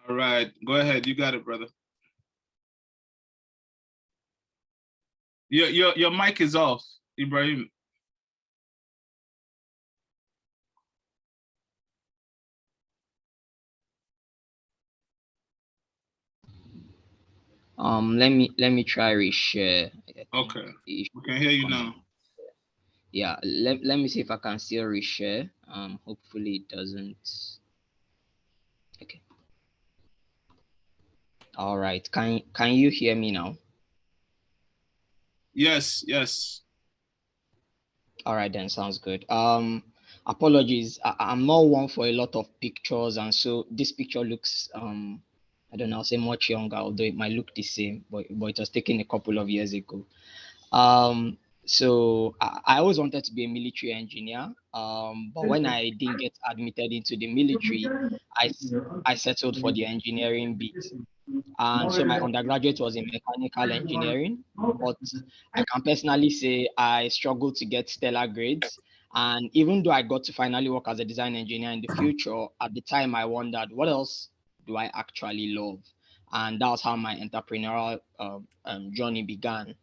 All right, go ahead. You got it, brother. Your mic is off, Ibrahim. Let me try reshare. Okay, we can hear you now. Yeah, let me see if I can still reshare. Hopefully it doesn't. Okay. All right. Can you hear me now? Yes, yes. All right, then sounds good. Apologies. I'm not one for a lot of pictures, and so this picture looks I don't know, I'll say much younger, although it might look the same, but it was taken a couple of years ago. So I always wanted to be a military engineer, but when I didn't get admitted into the military, I settled for the engineering bit. And so my undergraduate was in mechanical engineering, but I can personally say I struggled to get stellar grades. And even though I got to finally work as a design engineer in the future, at the time I wondered, what else do I actually love? And that was how my entrepreneurial journey began.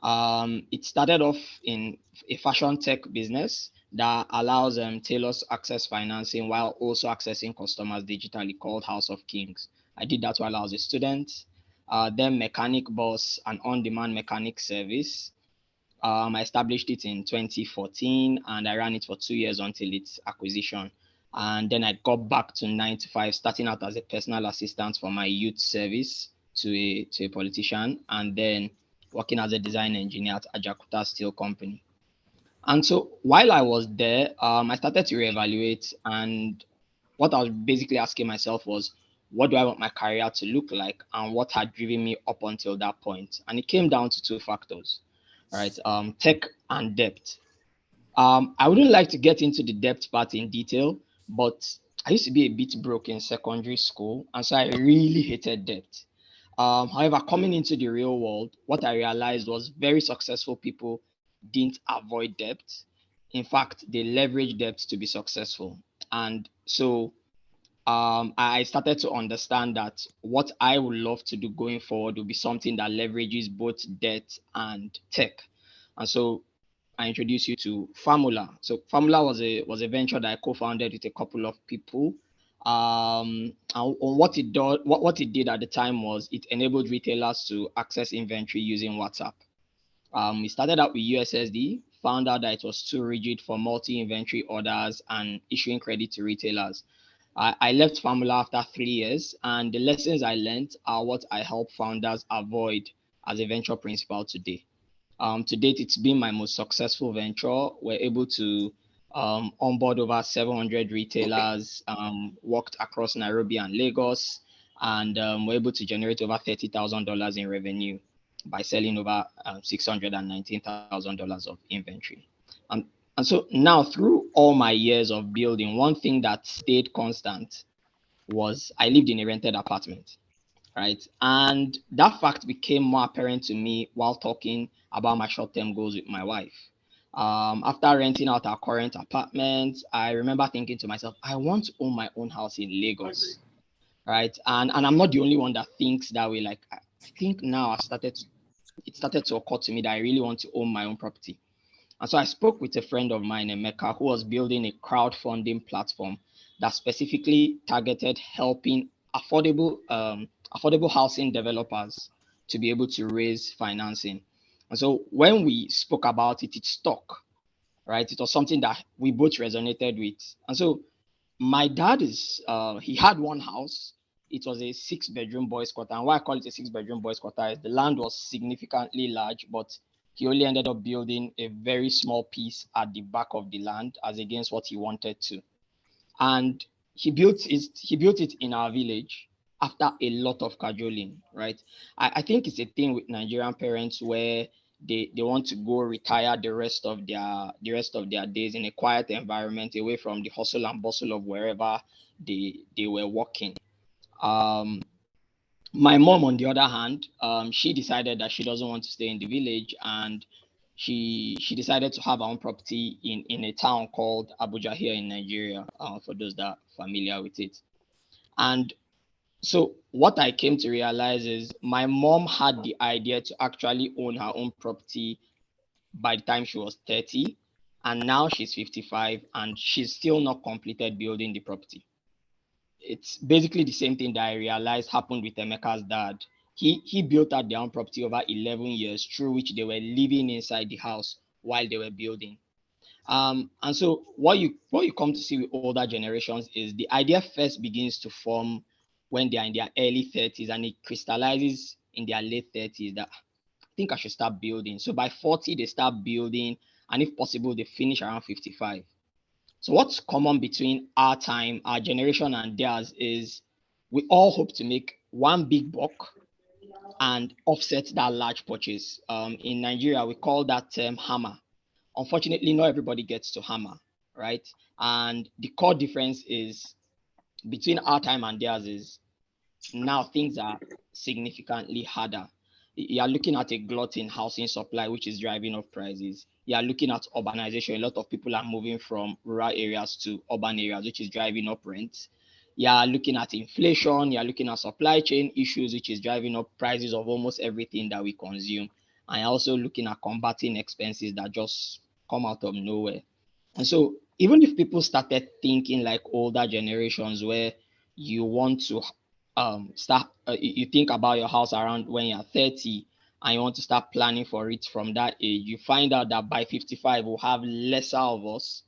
It started off in a fashion tech business that allows tailors to access financing while also accessing customers digitally, called House of Kings. I did that while I was a student. Then Mechanic Boss, an on-demand mechanic service. I established it in 2014 and I ran it for 2 years until its acquisition. And then I got back to 9 to 5, starting out as a personal assistant for my youth service to a politician, and then working as a design engineer at Ajakuta Steel Company. And so while I was there, I started to reevaluate, and what I was basically asking myself was, what do I want my career to look like, and what had driven me up until that point? And it came down to two factors, right? Tech and depth. I wouldn't like to get into the depth part in detail, but I used to be a bit broke in secondary school, and so I really hated depth. However, coming into the real world, what I realized was very successful people didn't avoid debt. In fact, they leveraged debt to be successful. And so I started to understand that what I would love to do going forward will be something that leverages both debt and tech. And so I introduce you to Formula. So Formula was a venture that I co-founded with a couple of people. And what it did at the time was it enabled retailers to access inventory using WhatsApp. We started out with USSD, found out that it was too rigid for multi-inventory orders and issuing credit to retailers. I left Formula after 3 years, and the lessons I learned are what I help founders avoid as a venture principal today. To date, it's been my most successful venture. We're able to onboard over 700 retailers, worked across Nairobi and Lagos, and we're able to generate over $30,000 in revenue by selling over $619,000 of inventory. And so now, through all my years of building, one thing that stayed constant was I lived in a rented apartment, right? And that fact became more apparent to me while talking about my short-term goals with my wife. After renting out our current apartment, I remember thinking to myself, I want to own my own house in Lagos, right? And I'm not the only one that thinks that way. Like I think now it started to occur to me that I really want to own my own property. And so I spoke with a friend of mine, Emeka, who was building a crowdfunding platform that specifically targeted helping affordable housing developers to be able to raise financing. And so when we spoke about it, it stuck, right? It was something that we both resonated with. And so my dad he had one house. It was a 6-bedroom boys quarter. And why I call it a 6-bedroom boys quarter is the land was significantly large, but he only ended up building a very small piece at the back of the land as against what he wanted to. And he built it in our village after a lot of cajoling, right? I think it's a thing with Nigerian parents where they want to go retire the rest of their days in a quiet environment away from the hustle and bustle of wherever they were working. Um, my mom, on the other hand, she decided that she doesn't want to stay in the village, and she decided to have her own property in a town called Abuja here in Nigeria. For those that are familiar with it, and So what I came to realize is my mom had the idea to actually own her own property by the time she was 30, and now she's 55 and she's still not completed building the property. It's basically the same thing that I realized happened with Emeka's dad. He built out their own property over 11 years, through which they were living inside the house while they were building. And so what you come to see with older generations is the idea first begins to form when they are in their early 30s, and it crystallizes in their late 30s that I think I should start building. So by 40, they start building, and if possible, they finish around 55. So what's common between our time, our generation, and theirs is we all hope to make one big buck and offset that large purchase. In Nigeria, we call that term hammer. Unfortunately, not everybody gets to hammer, right? And the core difference is between our time and theirs is now things are significantly harder. You are looking at a glut in housing supply, which is driving up prices. You are looking at urbanization. A lot of people are moving from rural areas to urban areas, which is driving up rent. You are looking at inflation. You are looking at supply chain issues, which is driving up prices of almost everything that we consume. And you're also looking at combating expenses that just come out of nowhere. And so, even if people started thinking like older generations, where you want to start you think about your house around when you're 30 and you want to start planning for it from that age, you find out that by 55 we'll have lesser of us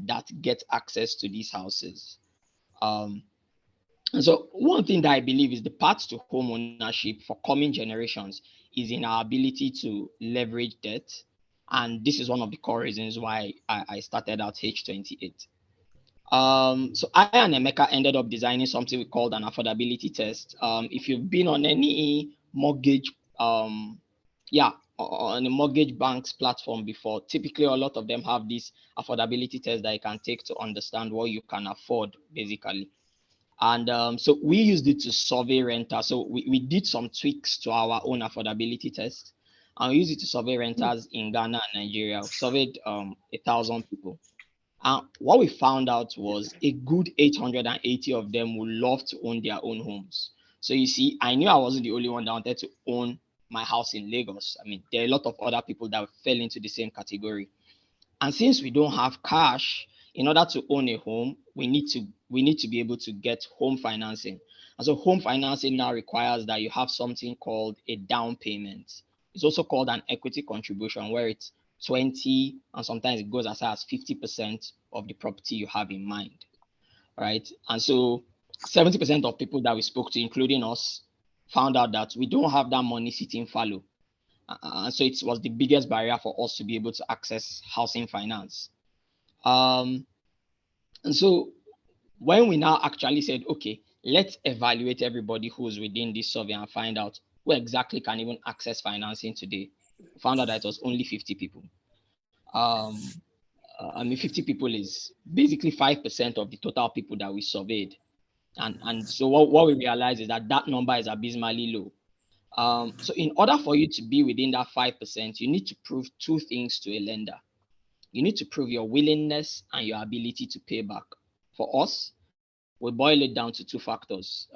that get access to these houses. um and so one thing that I believe is the path to home ownership for coming generations is in our ability to leverage debt. And this is one of the core reasons why I started out H28. So I and Emeka ended up designing something we called an affordability test. If you've been on any mortgage, yeah, on a mortgage bank's platform before, typically a lot of them have this affordability test that you can take to understand what you can afford, basically. And so we used it to survey renters. So we did some tweaks to our own affordability test, and we used it to survey renters in Ghana and Nigeria. We surveyed 1,000 people. What we found out was a good 880 of them would love to own their own homes. So you see, I knew I wasn't the only one that wanted to own my house in Lagos. I mean, there are a lot of other people that fell into the same category. And since we don't have cash, in order to own a home, we need to be able to get home financing. And so home financing now requires that you have something called a down payment. It's also called an equity contribution, where it's 20 and sometimes it goes as high as 50% of the property you have in mind, right? And so 70% of people that we spoke to, including us, found out that we don't have that money sitting fallow. And so it was the biggest barrier for us to be able to access housing finance. Um, and so when we now actually said, okay, let's evaluate everybody who's within this survey and find out who exactly can even access financing today, we found out that it was only 50 people. Um, I mean, 50 people is basically 5% of the total people that we surveyed. And so what we realized is that that number is abysmally low. So in order for you to be within that 5%, you need to prove two things to a lender. You need to prove your willingness and your ability to pay back. For us, we boil it down to two factors.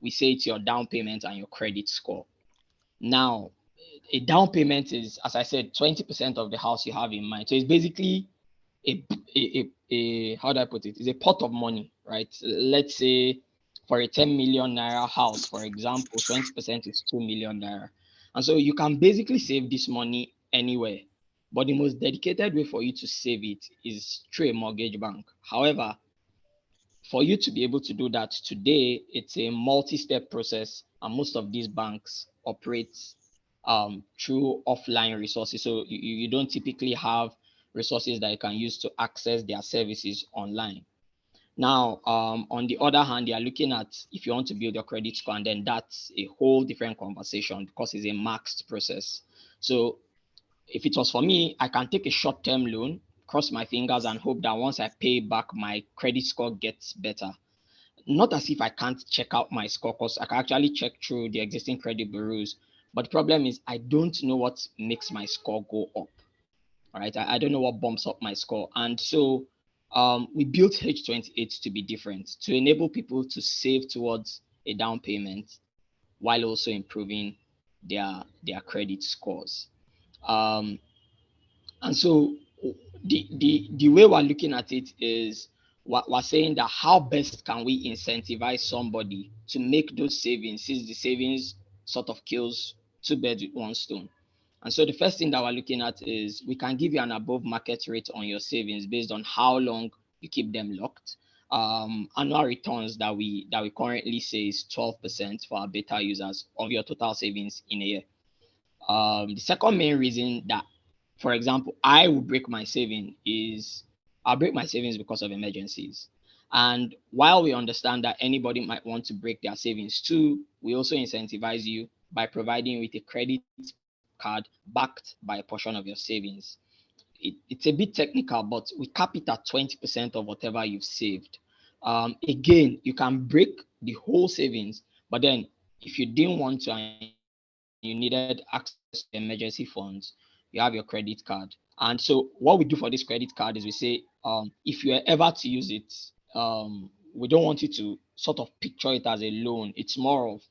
We say it's your down payment and your credit score. Now, a down payment is, as I said, 20% of the house you have in mind. So it's basically a how do I put it? It's a pot of money, right? Let's say for a 10 million naira house, for example, 20% is 2 million naira. And so you can basically save this money anywhere. But the most dedicated way for you to save it is through a mortgage bank. However, for you to be able to do that today, it's a multi-step process, and most of these banks operate through offline resources. So you don't typically have resources that you can use to access their services online. Now, on the other hand, you are looking at if you want to build your credit score, and then that's a whole different conversation because it's a maxed process. So if it was for me, I can take a short-term loan, cross my fingers, and hope that once I pay back, my credit score gets better. Not as if I can't check out my score, because I can actually check through the existing credit bureaus. But the problem is I don't know what makes my score go up. All right. I don't know what bumps up my score. And so we built H28 to be different, to enable people to save towards a down payment while also improving their credit scores. Um, and so the way we're looking at it is we're saying that how best can we incentivize somebody to make those savings, since the savings sort of kills two birds with one stone. And so the first thing that we're looking at is we can give you an above market rate on your savings based on how long you keep them locked. Annual returns that we currently say is 12% for our beta users of your total savings in a year. The second main reason that, for example, I will break my saving is I'll break my savings because of emergencies. And while we understand that anybody might want to break their savings too, we also incentivize you by providing you with a credit card backed by a portion of your savings. It's a bit technical, but we cap it at 20% of whatever you've saved. Again, you can break the whole savings, but then if you didn't want to and you needed access to emergency funds, you have your credit card. And so what we do for this credit card is we say, if you're ever to use it, we don't want you to sort of picture it as a loan. It's more of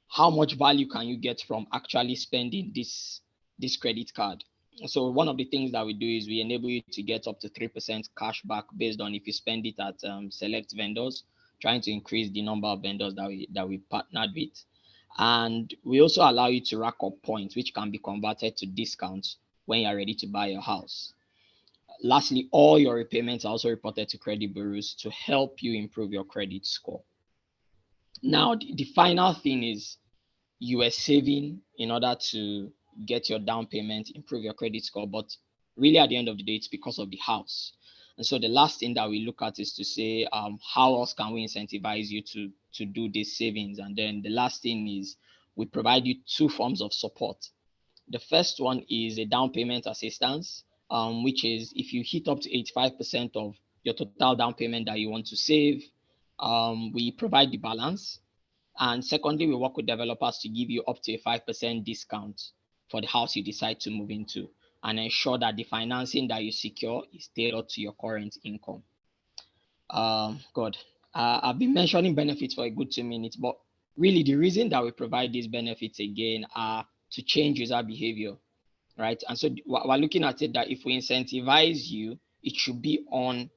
how much value can you get from actually spending this credit card. So one of the things that we do is we enable you to get up to 3% cash back based on if you spend it at select vendors, trying to increase the number of vendors that we partnered with. And we also allow you to rack up points, which can be converted to discounts when you're ready to buy your house. Lastly, all your repayments are also reported to credit bureaus to help you improve your credit score. Now, the final thing is you were saving in order to get your down payment, improve your credit score, but really at the end of the day, it's because of the house. And so the last thing that we look at is to say, how else can we incentivize you to do these savings? And then the last thing is we provide you two forms of support. The first one is a down payment assistance, which is if you hit up to 85% of your total down payment that you want to save, we provide the balance. And secondly, we work with developers to give you up to a 5% discount for the house you decide to move into and ensure that the financing that you secure is tailored to your current income. God, I've been mentioning benefits for a good 2 minutes, but really the reason that we provide these benefits again are to change user behavior, right? And so we're looking at it that if we incentivize you, it should be on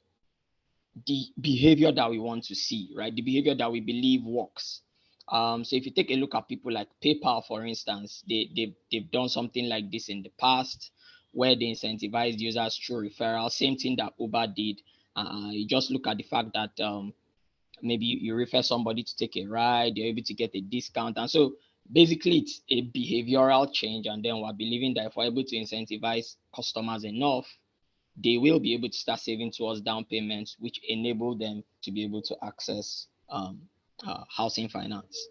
the behavior that we want to see, right? The behavior that we believe works. So if you take a look at people like PayPal, for instance, they've done something like this in the past where they incentivized users through referral, same thing that Uber did. You just look at the fact that maybe you refer somebody to take a ride, you're able to get a discount. And so basically it's a behavioral change. And then we're believing that if we're able to incentivize customers enough, they will be able to start saving towards down payments, which enable them to be able to access housing finance.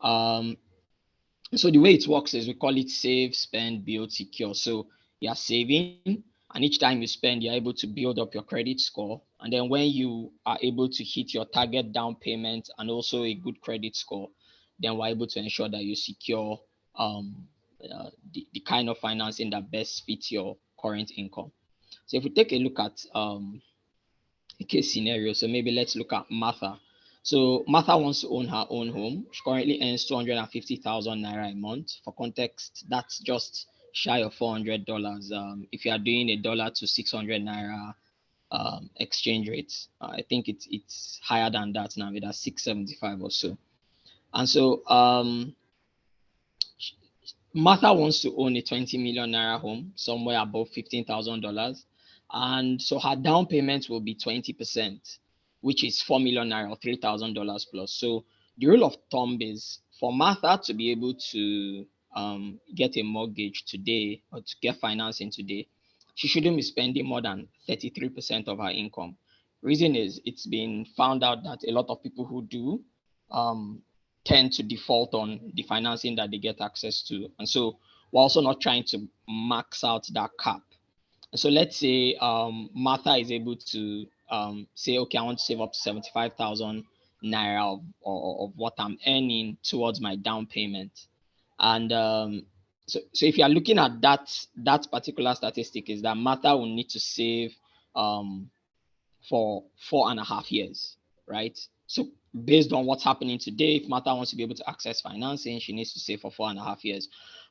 So the way it works is we call it save, spend, build, secure. So you're saving, and each time you spend, you're able to build up your credit score. And then when you are able to hit your target down payment and also a good credit score, then we're able to ensure that you secure the kind of financing that best fits your current income. So if we take a look at a case scenario, so maybe let's look at Martha. So Martha wants to own her own home. She currently earns 250,000 naira a month. For context, that's just shy of $400. If you are doing a dollar to 600 naira exchange rate, I think it's higher than that now. It's at 675 or so. And so Martha wants to own a 20 million naira home somewhere above $15,000. And so her down payment will be 20%, which is 4 million naira or $3,000 plus. So the rule of thumb is for Martha to be able to get a mortgage today or to get financing today, she shouldn't be spending more than 33% of her income. Reason is it's been found out that a lot of people who do tend to default on the financing that they get access to. And so we're also not trying to max out that cap. And so let's say Martha is able to say, okay, I want to save up to 75,000 naira of what I'm earning towards my down payment. And so if you are looking at that particular statistic, is that Martha will need to save for 4.5 years, right? So based on what's happening today, if Martha wants to be able to access financing, she needs to save for 4.5 years.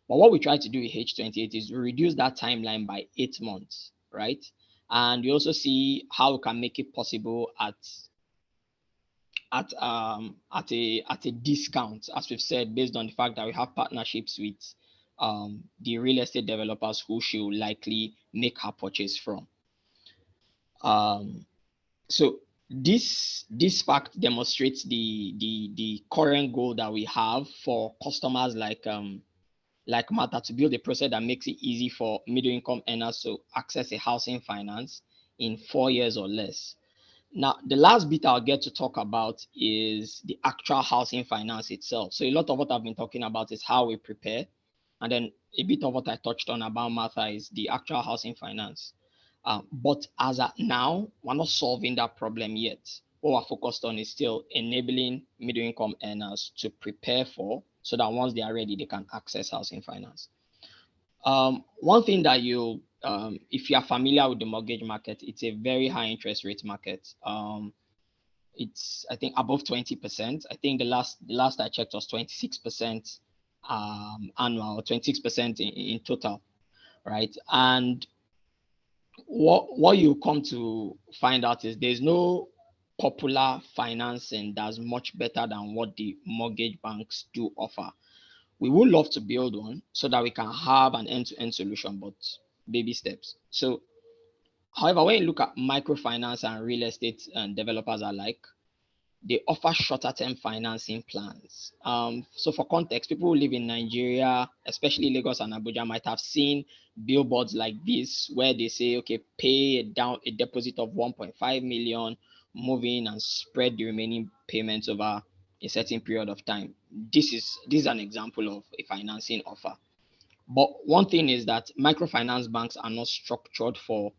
But what we try to do with H28 is we reduce that timeline by 8 months, right? And we also see how we can make it possible at a discount, as we've said, based on the fact that we have partnerships with the real estate developers who she will likely make her purchase from. So this fact demonstrates the current goal that we have for customers like Martha to build a process that makes it easy for middle income earners to access a housing finance in 4 years or less. Now, the last bit I'll get to talk about is the actual housing finance itself. So a lot of what I've been talking about is how we prepare. And then a bit of what I touched on about Martha is the actual housing finance. But as at now, we're not solving that problem yet. What we're focused on is still enabling middle income earners to prepare for, so that once they are ready, they can access housing finance. One thing that if you are familiar with the mortgage market, it's a very high interest rate market. It's, I think, above 20%. I think the last I checked was 26% annual, 26% in total, right? And what you come to find out is there's no popular financing that's much better than what the mortgage banks do offer. We would love to build one so that we can have an end-to-end solution, but baby steps. So, however, when you look at microfinance and real estate and developers alike, they offer shorter term financing plans. So for context, people who live in Nigeria, especially Lagos and Abuja, might have seen billboards like this where they say, okay, pay down a deposit of 1.5 million, move in and spread the remaining payments over a certain period of time. This is an example of a financing offer. But one thing is that microfinance banks are not structured for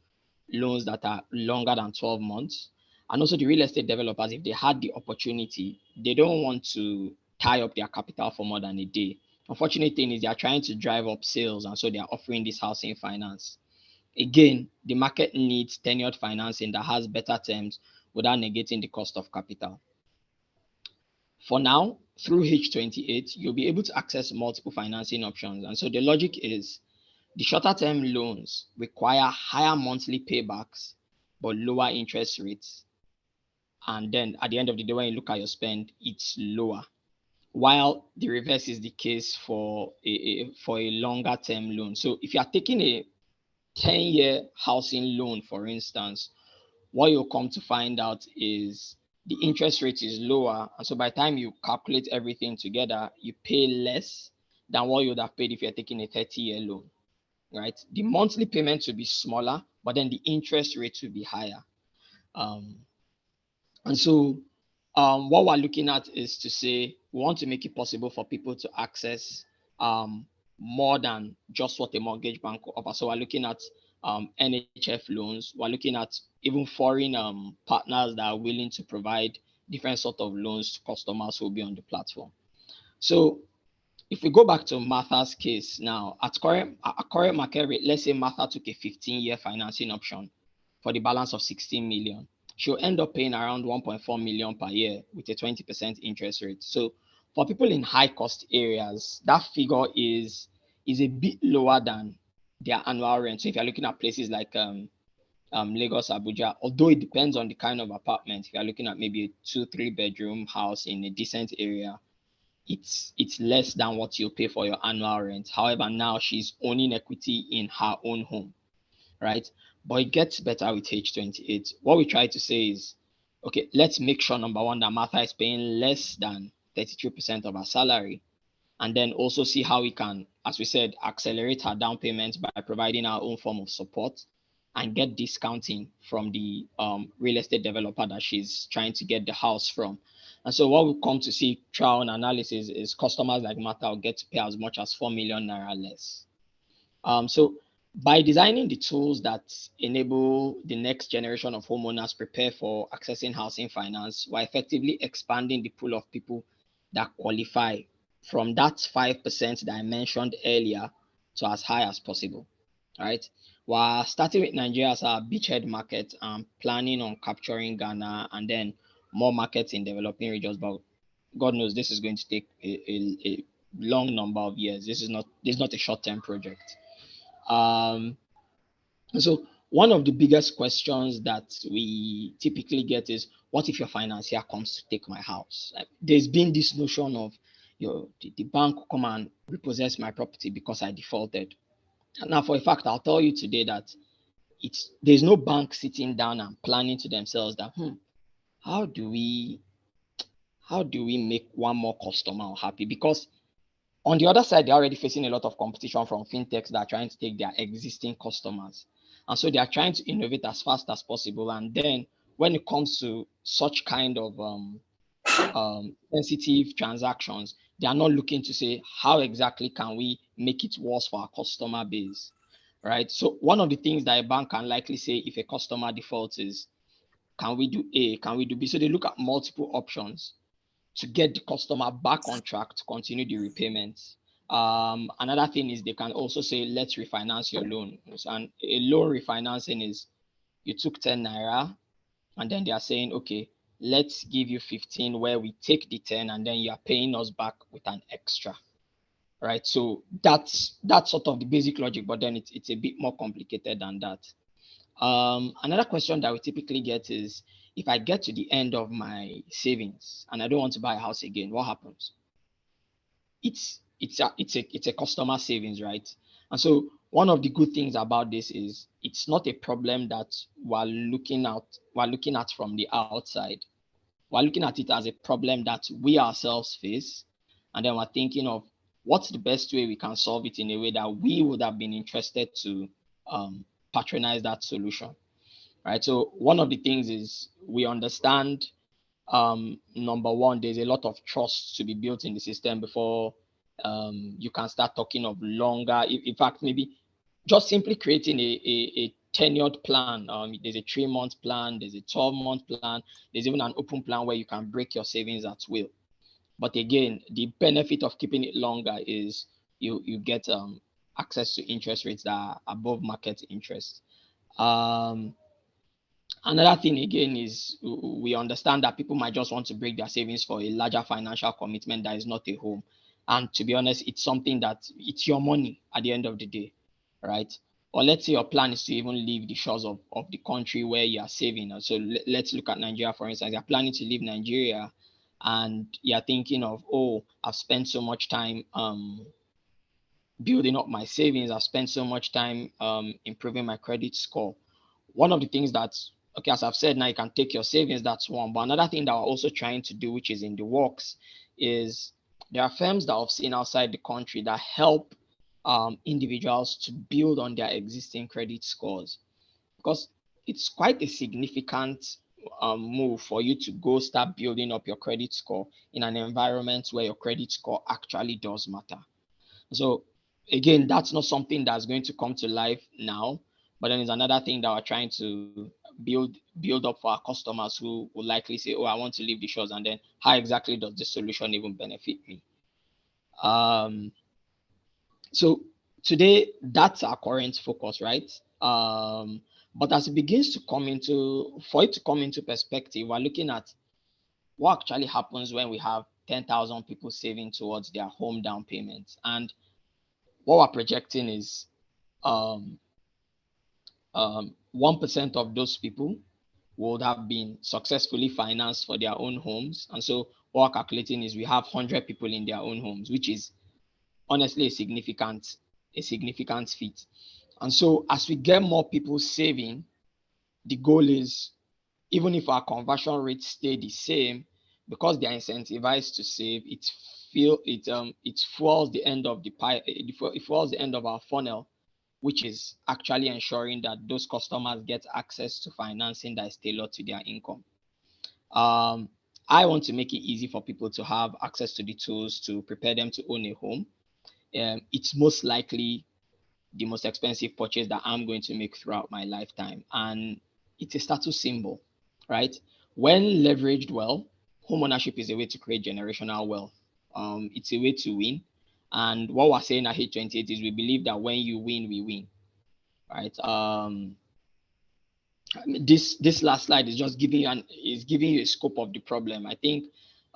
loans that are longer than 12 months. And also the real estate developers, if they had the opportunity, they don't want to tie up their capital for more than a day. Unfortunate thing is they are trying to drive up sales, and so they are offering this housing finance. Again, the market needs tenured financing that has better terms without negating the cost of capital. For now, through H28, you'll be able to access multiple financing options. And so the logic is the shorter term loans require higher monthly paybacks, but lower interest rates. And then at the end of the day, when you look at your spend, it's lower. While the reverse is the case for a longer term loan. So if you are taking a 10-year housing loan, for instance, what you'll come to find out is the interest rate is lower. And so by the time you calculate everything together, you pay less than what you would have paid if you're taking a 30-year loan, right? The monthly payments will be smaller, but then the interest rate will be higher. And so what we're looking at is to say we want to make it possible for people to access more than just what a mortgage bank offers. So we're looking at NHF loans. We're looking at even foreign partners that are willing to provide different sort of loans to customers who will be on the platform. So if we go back to Martha's case now, at current market rate, let's say Martha took a 15-year financing option for the balance of 16 million. She'll end up paying around 1.4 million per year with a 20% interest rate. So for people in high cost areas, that figure is a bit lower than their annual rent. So if you're looking at places like Lagos, Abuja, although it depends on the kind of apartment, if you're looking at maybe a 2-3 bedroom house in a decent area, it's less than what you'll pay for your annual rent. However, now she's owning equity in her own home, right? But it gets better with H28. What we try to say is, okay, let's make sure, number one, that Martha is paying less than 32% of her salary, and then also see how we can, as we said, accelerate her down payments by providing our own form of support and get discounting from the real estate developer that she's trying to get the house from. And so what we come to see through an analysis is customers like Martha will get to pay as much as 4 million naira less. So by designing the tools that enable the next generation of homeowners prepare for accessing housing finance, we're effectively expanding the pool of people that qualify from that 5% that I mentioned earlier to as high as possible, right? We're starting with Nigeria as our beachhead market and planning on capturing Ghana and then more markets in developing regions, but God knows this is going to take a long number of years. This is not a short-term project. So one of the biggest questions that we typically get is, what if your financier comes to take my house? There's been this notion of the bank will come and repossess my property because I defaulted. Now, for a fact, I'll tell you today that there's no bank sitting down and planning to themselves that how do we make one more customer happy? Because on the other side, they're already facing a lot of competition from fintechs that are trying to take their existing customers. And so they are trying to innovate as fast as possible. And then when it comes to such kind of sensitive transactions, they are not looking to say, how exactly can we make it worse for our customer base, right? So one of the things that a bank can likely say if a customer defaults is, can we do A, can we do B? So they look at multiple options to get the customer back on track to continue the repayments. Another thing is they can also say, let's refinance your loan. And a loan refinancing is, you took 10 naira and then they are saying, okay, let's give you 15 where we take the 10 and then you are paying us back with an extra, right? So that's sort of the basic logic, but then it's a bit more complicated than that. Another question that we typically get is, if I get to the end of my savings and I don't want to buy a house again, what happens? It's a customer savings, right? And so one of the good things about this is it's not a problem that we're looking at from the outside. We're looking at it as a problem that we ourselves face, and then we're thinking of what's the best way we can solve it in a way that we would have been interested to patronize that solution, right? So one of the things is we understand, number one, there's a lot of trust to be built in the system before you can start talking of longer. In fact, maybe just simply creating a tenured plan. There's a 3-month plan, there's a 12-month plan, there's even an open plan where you can break your savings at will. But again, the benefit of keeping it longer is you get access to interest rates that are above market interest. Another thing again is we understand that people might just want to break their savings for a larger financial commitment that is not a home. And to be honest, it's something that it's your money at the end of the day, right? Or let's say your plan is to even leave the shores of the country where you are saving. So let's look at Nigeria, for instance. You're planning to leave Nigeria and you're thinking of, oh, I've spent so much time building up my savings. I've spent so much time improving my credit score. One of the things that's, okay, as I've said, now you can take your savings, that's one. But another thing that we're also trying to do, which is in the works, is there are firms that I've seen outside the country that help individuals to build on their existing credit scores. Because it's quite a significant move for you to go start building up your credit score in an environment where your credit score actually does matter. So again, that's not something that's going to come to life now, but then it's another thing that we're trying to build up for our customers who will likely say, oh, I want to leave the shores, and then how exactly does this solution even benefit me? So today, that's our current focus, right? But as it begins to for it to come into perspective, we're looking at what actually happens when we have 10,000 people saving towards their home down payments. And what we're projecting is 1% of those people would have been successfully financed for their own homes. And so what we're calculating is we have 100 people in their own homes, which is honestly a significant feat. And so as we get more people saving, the goal is, even if our conversion rates stay the same, because they are incentivized to save, it fuels the end of the pie, it fuels the end of our funnel, which is actually ensuring that those customers get access to financing that is tailored to their income. I want to make it easy for people to have access to the tools to prepare them to own a home. It's most likely the most expensive purchase that I'm going to make throughout my lifetime. And it's a status symbol, right? When leveraged well, home ownership is a way to create generational wealth. It's a way to win. And what we're saying at H28 is we believe that when you win, we win, right? This last slide is just giving you a scope of the problem. I think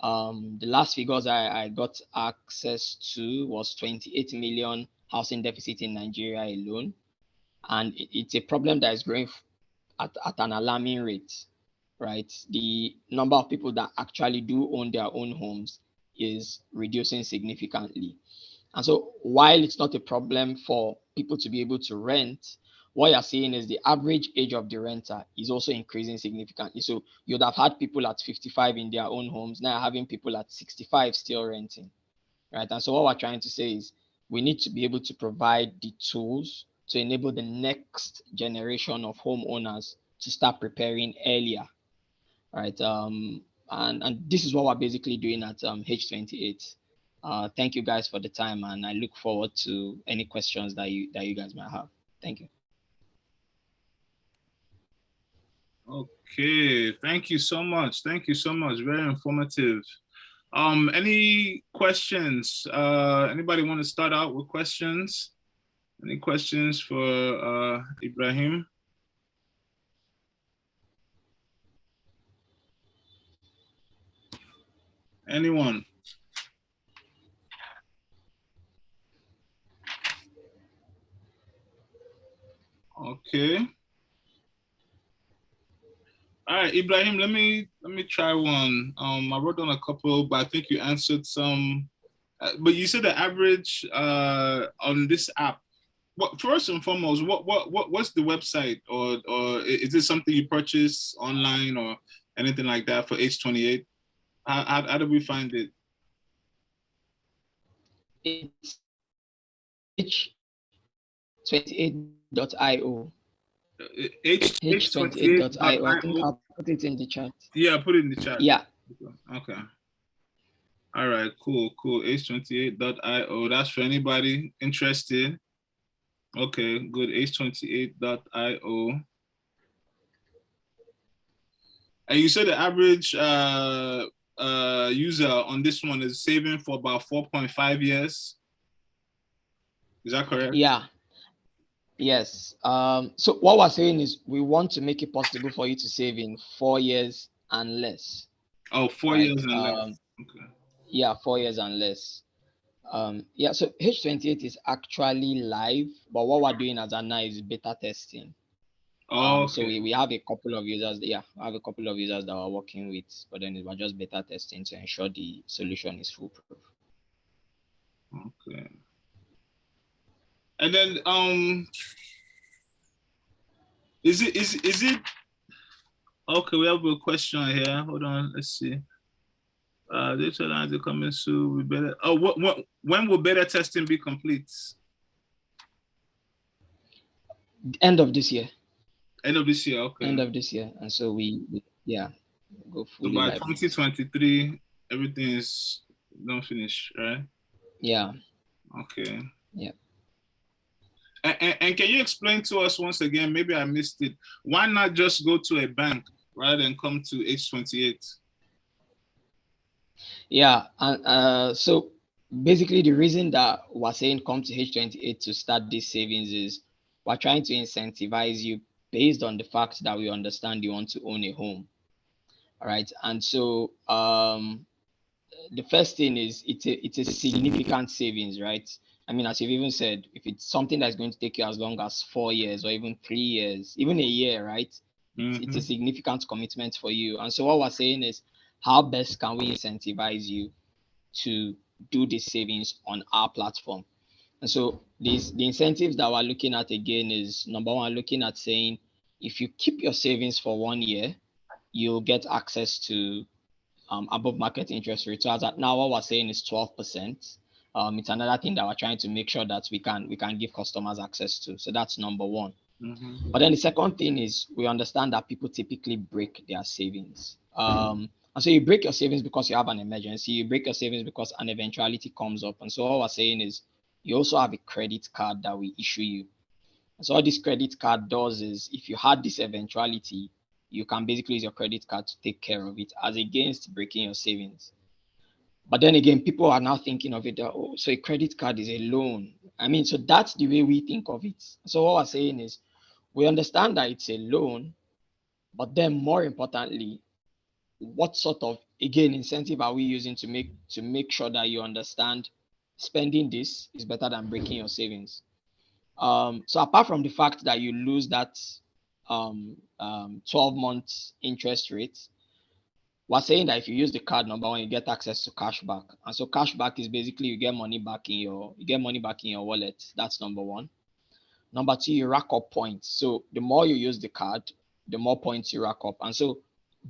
the last figures I got access to was 28 million housing deficit in Nigeria alone, and it's a problem that is growing at an alarming rate, right? The number of people that actually do own their own homes is reducing significantly. And so while it's not a problem for people to be able to rent, what you're seeing is the average age of the renter is also increasing significantly. So you'd have had people at 55 in their own homes, now having people at 65 still renting, right? And so what we're trying to say is we need to be able to provide the tools to enable the next generation of homeowners to start preparing earlier, right? And this is what we're basically doing at H28. Thank you guys for the time, and I look forward to any questions that you guys might have. Thank you. Okay, thank you so much. Thank you so much. Very informative. Any questions? Anybody want to start out with questions? Any questions for Ibrahim? Anyone? Okay. All right, Ibrahim, let me try one. I wrote down a couple, but I think you answered some. But you said the average on this app. What, first and foremost, what's the website, or is this something you purchase online or anything like that for H28? How do we find it? It's h28.io. H28.io. I think I'll put it in the chat. Yeah, put it in the chat. Yeah. Okay. All right, cool. H28.io. That's for anybody interested. Okay, good. H28.io. And you said the average user on this one is saving for about 4.5 years. Is that correct? Yeah. Yes. So what we're saying is we want to make it possible for you to save in 4 years and less. Oh, 4 years and less. Okay. Yeah, 4 years and less. Yeah, so H28 is actually live, but what we're doing as of now is beta testing. Okay. So we have a couple of users. Yeah, I have a couple of users that we're working with, but then we're just beta testing to ensure the solution is foolproof. Okay. And then is it okay? We have a question here. Hold on, let's see. Digital lines are coming soon. We better. Oh, when will beta testing be complete? End of this year. End of this year. Okay. End of this year, and so we go fully so by live. 2023, everything is done finished, right? Yeah. Okay. Yeah. And can you explain to us once again? Maybe I missed it. Why not just go to a bank rather than come to H28? Yeah, and so basically the reason that we're saying come to H28 to start these savings is we're trying to incentivize you based on the fact that we understand you want to own a home. All right. And so the first thing is it's a significant savings, right? I mean, as you've even said, if it's something that's going to take you as long as 4 years or even 3 years, even a year, right? It's a significant commitment for you. And so what we're saying is, how best can we incentivize you to do these savings on our platform? And so the incentives that we're looking at again is, number one, looking at saying, if you keep your savings for 1 year, you'll get access to above market interest rate. So as at now, what we're saying is 12%. It's another thing that we're trying to make sure that we can give customers access to. So that's number one. But then the second thing is we understand that people typically break their savings. And so you break your savings because you have an emergency. You break your savings because an eventuality comes up. And so what we're saying is you also have a credit card that we issue you. And so what this credit card does is if you had this eventuality, you can basically use your credit card to take care of it as against breaking your savings. But then again, people are now thinking of it that, oh, so a credit card is a loan. I mean, so that's the way we think of it. So what we're saying is we understand that it's a loan, But then more importantly, what sort of, again, incentive are we using to make sure that you understand spending this is better than breaking your savings? So apart from the fact that you lose that 12 months interest rate, we're saying that if you use the card, number one, you get access to cashback. And so cashback is basically you get money back in your wallet. That's number one. Number two, you rack up points. So the more you use the card, the more points you rack up. And so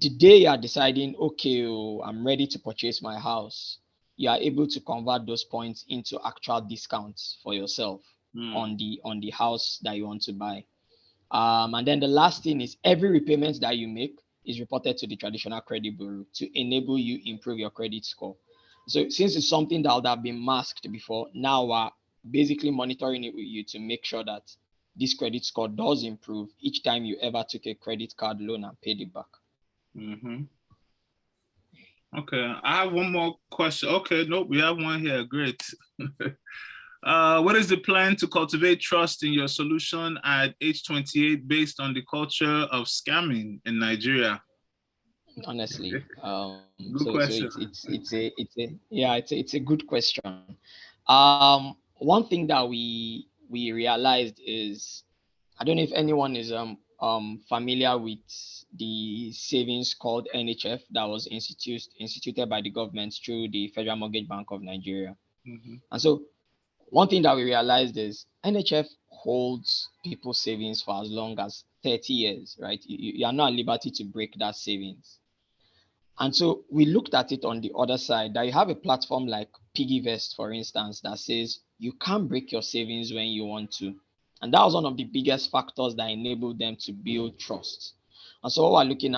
the day you are deciding, okay, I'm ready to purchase my house, you are able to convert those points into actual discounts for yourself on the house that you want to buy. And then the last thing is every repayment that you make is reported to the traditional credit bureau to enable you improve your credit score. So since it's something that would have been masked before, now we're basically monitoring it with you to make sure that this credit score does improve each time you ever took a credit card loan and paid it back. Okay, I have one more question. Okay, nope, we have one here. Great. What is the plan to cultivate trust in your solution at H28 based on the culture of scamming in Nigeria? Honestly, Good question. it's a good question. One thing that we realized is, I don't know if anyone is familiar with the savings called NHF that was instituted by the government through the Federal Mortgage Bank of Nigeria. And so one thing that we realized is NHF holds people's savings for as long as 30 years, right? You are not at liberty to break that savings. And so we looked at it on the other side, that you have a platform like PiggyVest, for instance, that says you can't break your savings when you want to. And that was one of the biggest factors that enabled them to build trust. And so what we're looking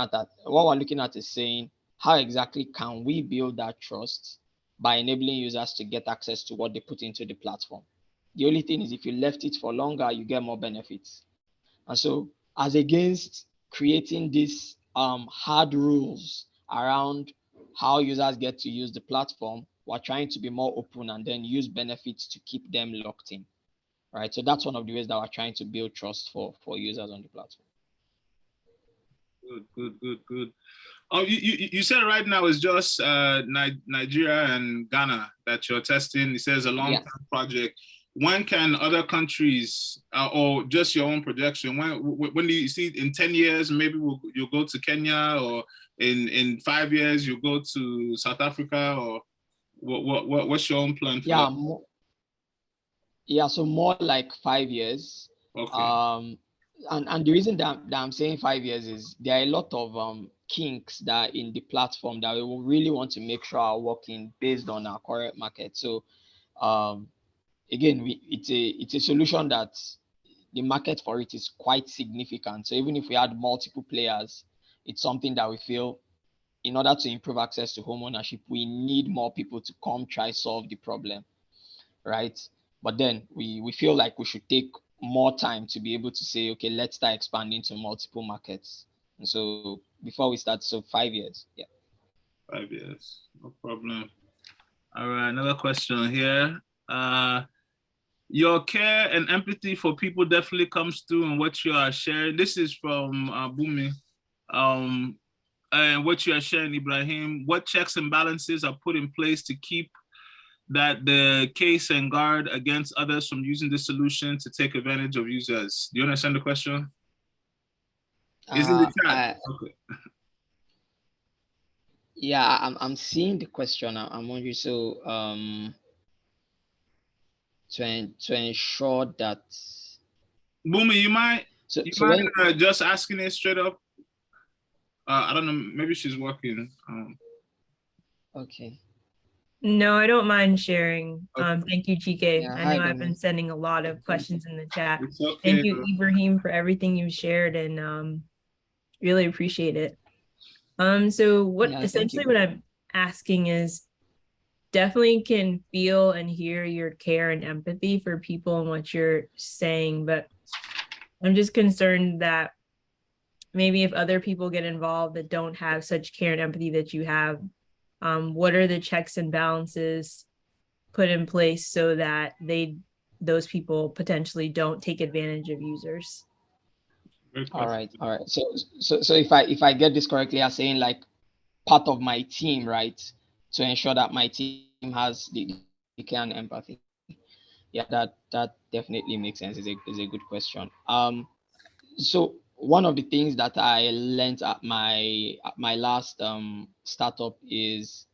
at is saying, how exactly can we build that trust by enabling users to get access to what they put into the platform? The only thing is, if you left it for longer, you get more benefits. And so, as against creating these hard rules around how users get to use the platform, we're trying to be more open and then use benefits to keep them locked in. Right. So that's one of the ways that we're trying to build trust for users on the platform. Good. Oh, you said right now it's just Nigeria and Ghana that you're testing. It says a long-term project. When can other countries, or just your own projection, when do you see in 10 years, maybe you'll go to Kenya, or in 5 years you'll go to South Africa, or what's your own plan for that? So more like 5 years. Okay. And the reason that I'm saying 5 years is there are a lot of kinks that are in the platform that we will really want to make sure are working based on our current market. So again, it's a solution that the market for it is quite significant. So even if we had multiple players, it's something that we feel, in order to improve access to home ownership, we need more people to come try solve the problem, right? But then we feel like we should take more time to be able to say, okay, let's start expanding to multiple markets. And so before we start, so 5 years. Yeah. 5 years, no problem. All right, another question here. Your care and empathy for people definitely comes through in what you are sharing. This is from Bumi. And what you are sharing, Ibrahim, what checks and balances are put in place to keep that the case and guard against others from using the solution to take advantage of users? Do you understand the question? Is in the chat. Okay. Yeah, I'm seeing the question. I'm wondering, so to ensure that. Boomy, you mind just asking it straight up? I don't know. Maybe she's working. Okay. No, I don't mind sharing. Thank you, GK. Yeah, I know I've been sending a lot of questions in the chat. Okay. Thank you, Ibrahim, for everything you've shared, and really appreciate it. So what essentially what I'm asking is, definitely can feel and hear your care and empathy for people and what you're saying, but I'm just concerned that maybe if other people get involved that don't have such care and empathy that you have, what are the checks and balances put in place so that those people potentially don't take advantage of users? All right. So if I get this correctly, you're saying like part of my team, right, to ensure that my team has the care and empathy. Yeah, that definitely makes sense. Is a good question. So one of the things that I learned at my last startup is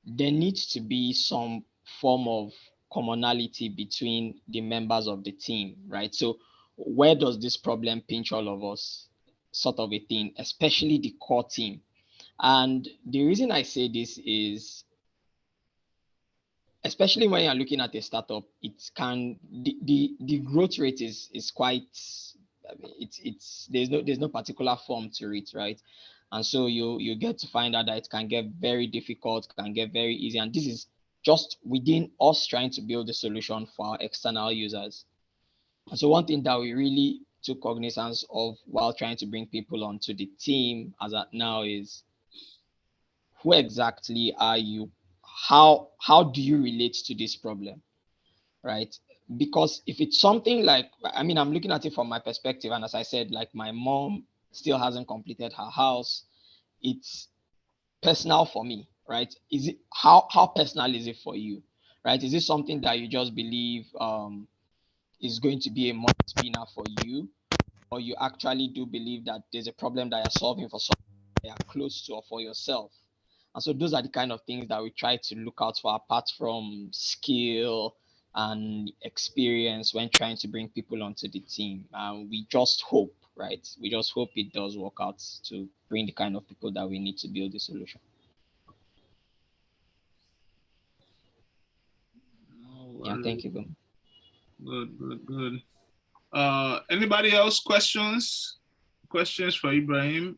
there needs to be some form of commonality between the members of the team, right? So where does this problem pinch all of us, sort of a thing, especially the core team? And the reason I say this is, especially when you're looking at a startup, it can the growth rate is quite, I mean, it's there's no particular form to it, right? And so you get to find out that it can get very difficult, can get very easy, and this is just within us trying to build a solution for our external users. And so one thing that we really took cognizance of while trying to bring people onto the team as at now is, who exactly are you? How do you relate to this problem, right? Because if it's something like, I mean, I'm looking at it from my perspective, and as I said, like my mom still hasn't completed her house, it's personal for me, right? Is it, how personal is it for you, right? Is it something that you just believe is going to be a money spinner for you, or you actually do believe that there's a problem that you're solving for someone that you're close to or for yourself? And so those are the kind of things that we try to look out for, apart from skill and experience when trying to bring people onto the team. We just hope, right? We just hope it does work out to bring the kind of people that we need to build the solution. Yeah, thank you. Good. Anybody else questions for Ibrahim?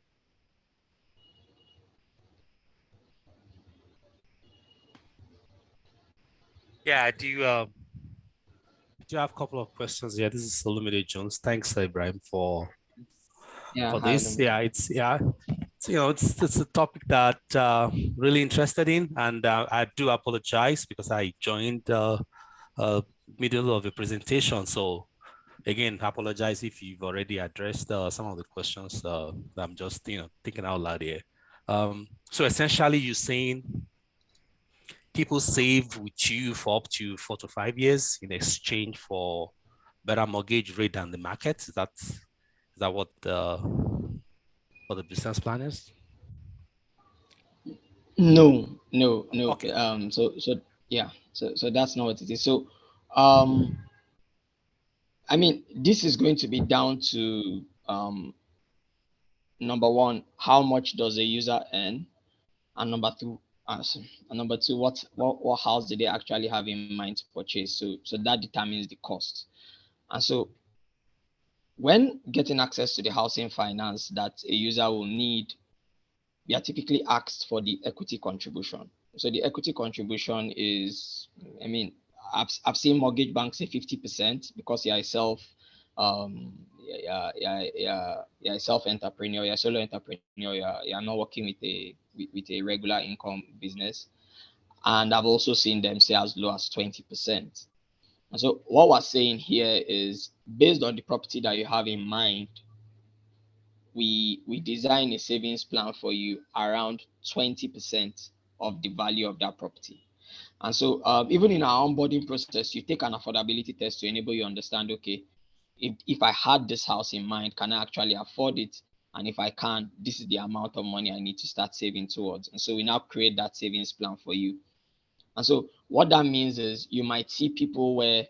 Yeah, I do have a couple of questions here. This is Olumide Jones. Thanks, Ibrahim, for this. Yeah, it's it's a topic that really interested in, and I do apologize because I joined middle of the presentation. So again, I apologize if you've already addressed some of the questions that I'm just thinking out loud here. So essentially, you're saying people save with you for up to 4 to 5 years in exchange for better mortgage rate than the market. Is that what the business plan is? No. Okay. So yeah, so that's not what it is. So I mean, this is going to be down to number one, how much does a user earn, and number two, what house do they actually have in mind to purchase? So that determines the cost. And so when getting access to the housing finance that a user will need, we are typically asked for the equity contribution. So the equity contribution is, I mean, I've seen mortgage banks say 50% because you're a self-entrepreneur, you're a solo entrepreneur, you're not working with a regular income business. And I've also seen them say as low as 20%. And so what we're saying here is, based on the property that you have in mind, we design a savings plan for you around 20% of the value of that property. And so even in our onboarding process, you take an affordability test to enable you understand, okay, if I had this house in mind, can I actually afford it? And if I can, this is the amount of money I need to start saving towards. And so we now create that savings plan for you. And so what that means is, you might see people where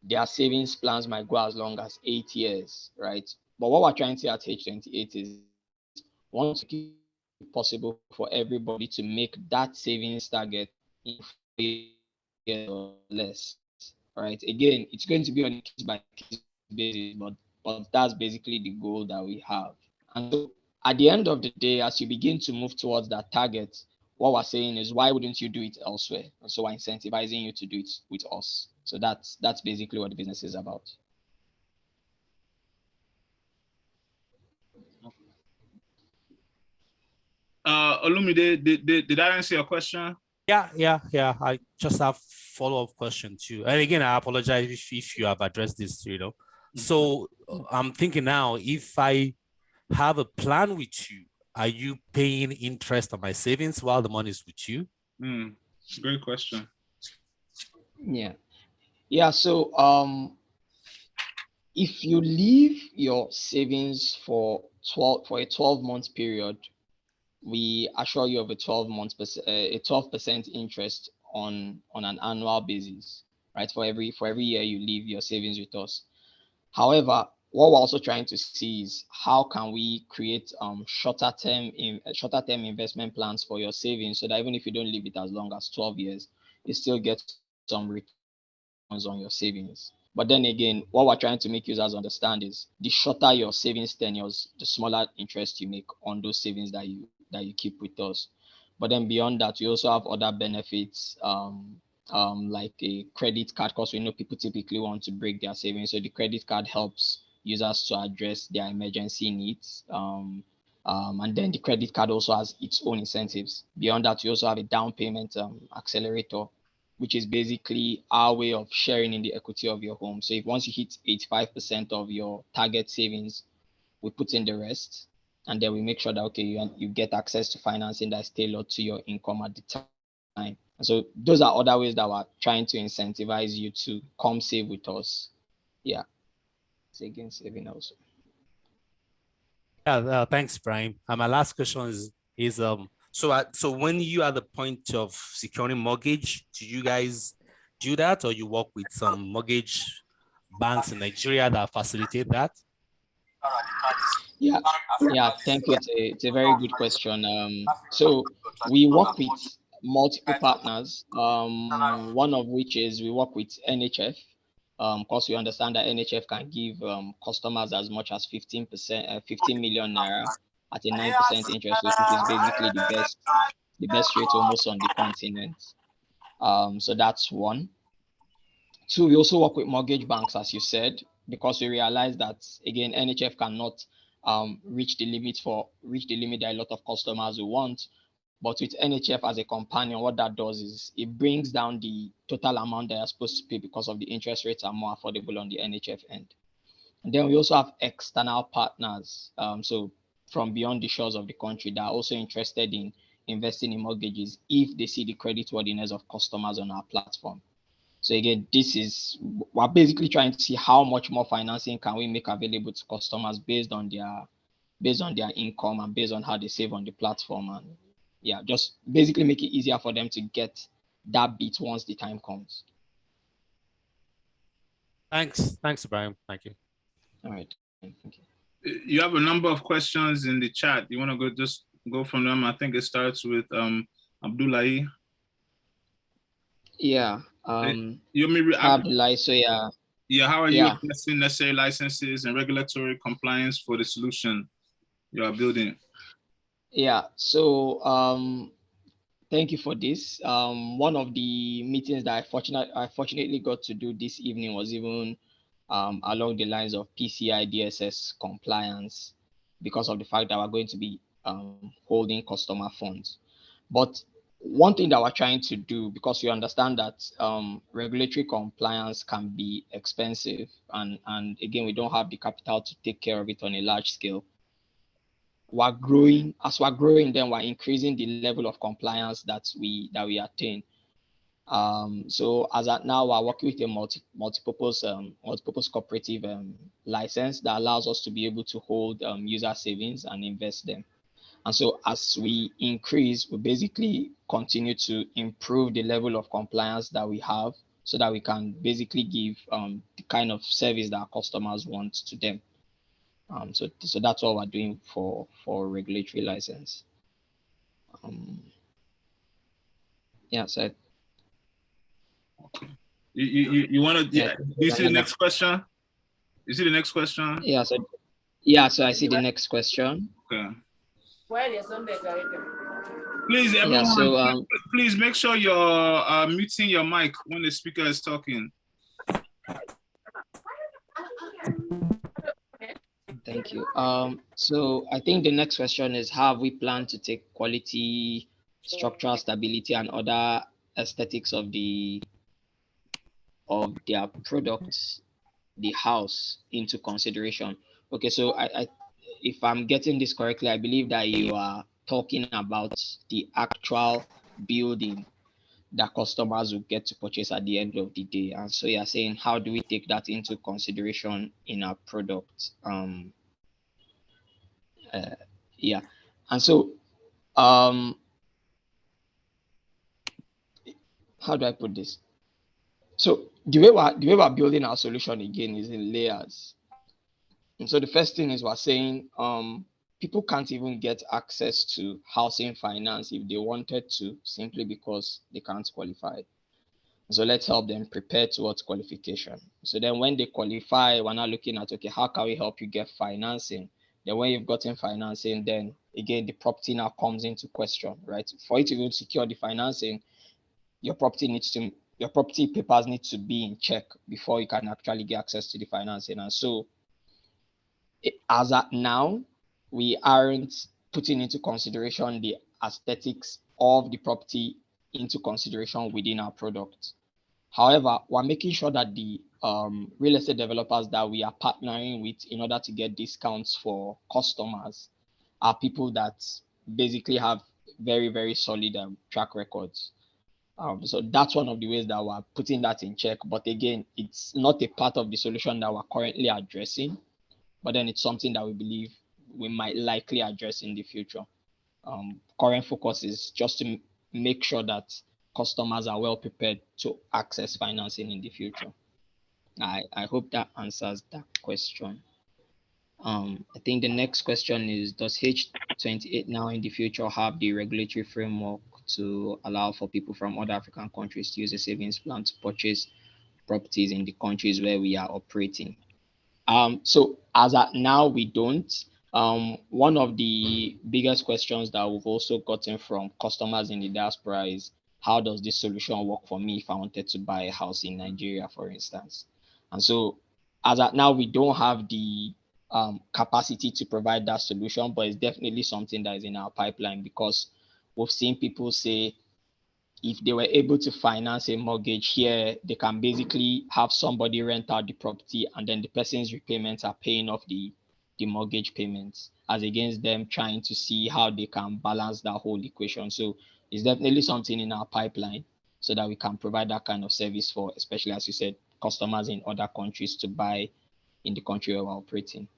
their savings plans might go as long as 8 years, right? But what we're trying to say at H28 is, want to make it possible for everybody to make that savings target in 4 years or less, right? Again, it's going to be on a case-by-case basis, but that's basically the goal that we have. And so at the end of the day, as you begin to move towards that target, what we're saying is, why wouldn't you do it elsewhere? And so we're incentivizing you to do it with us. So that's basically what the business is about. Olumide, did that answer your question? Yeah. I just have follow-up question too. And again, I apologize if you have addressed this, So I'm thinking now, if I have a plan with you, are you paying interest on my savings while the money is with you? Great question. Yeah. So if you leave your savings for a 12-month period, we assure you of a 12% interest on an annual basis, right? For every year you leave your savings with us. However, what we're also trying to see is how can we create shorter term investment plans for your savings, so that even if you don't leave it as long as 12 years, you still get some returns on your savings. But then again, what we're trying to make users understand is the shorter your savings tenures, the smaller interest you make on those savings that you keep with us. But then beyond that, we also have other benefits, like a credit card, because we know people typically want to break their savings. So the credit card helps users to address their emergency needs. And then the credit card also has its own incentives. Beyond that, we also have a down payment accelerator, which is basically our way of sharing in the equity of your home. So if once you hit 85% of your target savings, we put in the rest, and then we make sure that, okay, you get access to financing that's tailored to your income at the time. And so those are other ways that we're trying to incentivize you to come save with us. Yeah. It's again saving also. Yeah, thanks, Brian. My last question is so when you are at the point of securing mortgage, do you guys do that, or you work with some mortgage banks in Nigeria that facilitate that? Yeah, thank you. It's a very good question. So we work with multiple partners. One of which is we work with NHF. Because we understand that NHF can give customers as much as 15%, 15 million naira at a 9% interest rate, which is basically the best rate almost on the continent. So that's one. Two, we also work with mortgage banks, as you said, because we realize that, again, NHF cannot reach the limit that a lot of customers will want. But with NHF as a companion, what that does is it brings down the total amount that you're supposed to pay, because of the interest rates are more affordable on the NHF end. And then we also have external partners, so from beyond the shores of the country, that are also interested in investing in mortgages if they see the creditworthiness of customers on our platform. So again, we're basically trying to see how much more financing can we make available to customers based on their income and based on how they save on the platform, and yeah, just basically make it easier for them to get that bit once the time comes. Thanks, Ibrahim. Thank you. All right, thank you. You have a number of questions in the chat. You want to go from them? I think it starts with Abdullahi. Yeah. Abdullahi. So yeah. Yeah. How are you addressing necessary licenses and regulatory compliance for the solution you are building? Yeah. So thank you for this. One of the meetings that I fortunately got to do this evening was even along the lines of PCI DSS compliance, because of the fact that we're going to be holding customer funds. But one thing that we're trying to do, because we understand that regulatory compliance can be expensive, and again, we don't have the capital to take care of it on a large scale. We're growing, then we're increasing the level of compliance that we attain. So as at now, we're working with a multi-purpose cooperative license that allows us to be able to hold user savings and invest them. And so as we increase, we basically continue to improve the level of compliance that we have, so that we can basically give the kind of service that our customers want to them. So that's what we're doing for regulatory license. Yeah, so you want to you see the next question? You see the next question? Yeah, so I see the next question. Okay. Please, everyone, please make sure you're muting your mic when the speaker is talking. Thank you. So I think the next question is, how have we planned to take quality, structural stability, and other aesthetics of their products the house into consideration. Okay, so if I'm getting this correctly, I believe that you are talking about the actual building that customers will get to purchase at the end of the day. And so you're saying, how do we take that into consideration in our product? Yeah. And so, how do I put this? So the way we're building our solution again is in layers. And so the first thing is we're saying, people can't even get access to housing finance if they wanted to, simply because they can't qualify. So let's help them prepare towards qualification. So then when they qualify, we're now looking at, okay, how can we help you get financing? Then when you've gotten financing, then again, the property now comes into question, right? For you to even secure the financing, your property papers need to be in check before you can actually get access to the financing. And so as at now, we aren't putting into consideration the aesthetics of the property into consideration within our product. However, we're making sure that the real estate developers that we are partnering with in order to get discounts for customers are people that basically have very, very solid track records. So that's one of the ways that we're putting that in check. But again, it's not a part of the solution that we're currently addressing, but then it's something that we believe we might likely address in the future. Current focus is just to make sure that customers are well prepared to access financing in the future. I hope that answers that question. I think the next question is, does H28 now in the future have the regulatory framework to allow for people from other African countries to use a savings plan to purchase properties in the countries where we are operating? So as at now, we don't. One of the biggest questions that we've also gotten from customers in the diaspora is, how does this solution work for me if I wanted to buy a house in Nigeria, for instance? And so as at now, we don't have the capacity to provide that solution, but it's definitely something that is in our pipeline, because we've seen people say, if they were able to finance a mortgage here, they can basically have somebody rent out the property, and then the person's repayments are paying off the mortgage payments, as against them trying to see how they can balance that whole equation. So it's definitely something in our pipeline, so that we can provide that kind of service for, especially as you said, customers in other countries to buy in the country where we're operating.